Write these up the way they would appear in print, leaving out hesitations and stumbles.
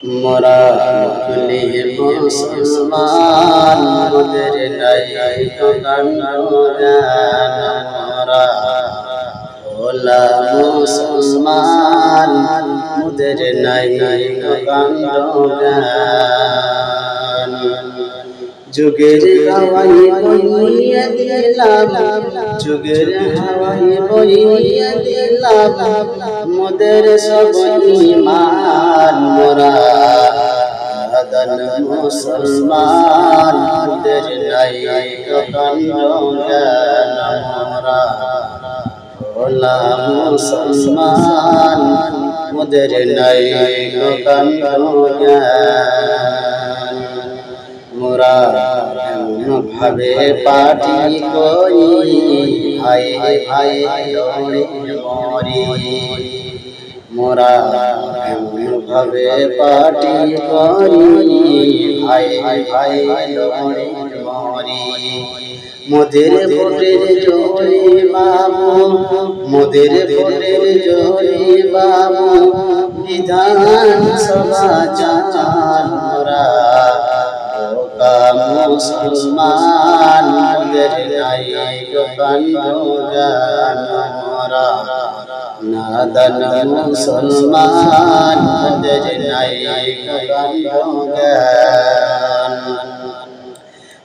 মোরা নকলি মুসলমান মোদের নাই তো গান মোরা ভোলা মুসলমান মোদের নাই তো গান যুগের হাওয়ায় বইয়া দিলাম যুগের হাওয়ায় বইয়া দিলাম মোদের সব ঈমান মোরা আদান মুসলমান মোদের নাই তো গান মোরা ভোলা মুসলমান মোদের নাই তো গান মোরা ভাবে পাটি করি ভাই ভাই লড়ে মরি মোরা ভাবে পাটি করি ভাই ভাই লড়ে মরি মোদের ভোটের জোরে বাবু মোদের ভোটের জোরে বাবু বিধান সভা চান মোরা মুসলমান মোদের নাই তো গান মোরা নাদান মুসলমান মোদের নাই তো গান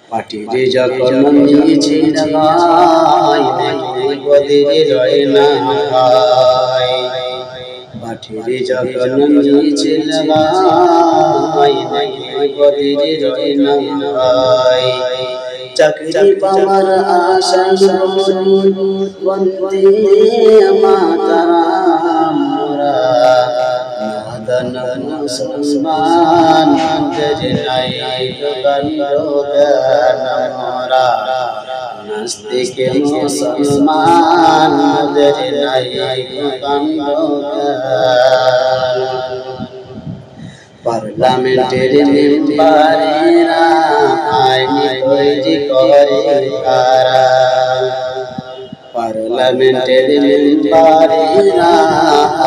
পাটির যখন মিছিল হয় দেখি বদির রয় না হয় পাটির যখন মিছিল হয় দেখি বদির রয় না হয় চাকরি পাওয়ার আশায় বন্দে মাতারাম মোরা নাদান মুসলমান মোদের নাই তো গান মোরা নাস্তিক মুসলমান মোদের নাই তো গান পার্লামেন্টের মেম্বারেরা আইন তৈরি করে কারা পার্লামেন্টের মেম্বারেরা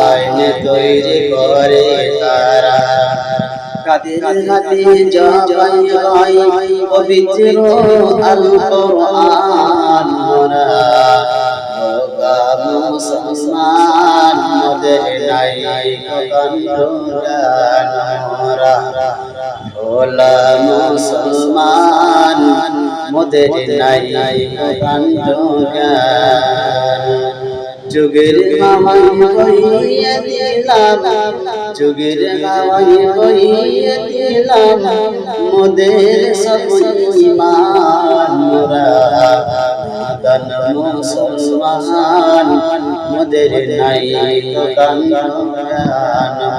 আইন তৈরি করে কারা কাদের হাতে জবাই হয় পবিত্র আল কোরআন মোরা মুসলমান মোদের নাই তো গান মোরা ভোলা মুসলমান মোদের নাই তো গান যুগের হাওয়ায় বইয়া দিলাম যুগের হাওয়ায় বইয়া দিলাম মোদের সব ঈমান মোরা নাদান মুসলমান মোদের নাই তো গান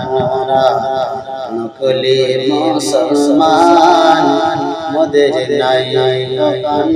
মোরা নকলি মুসলমান মোদের নাই তো গান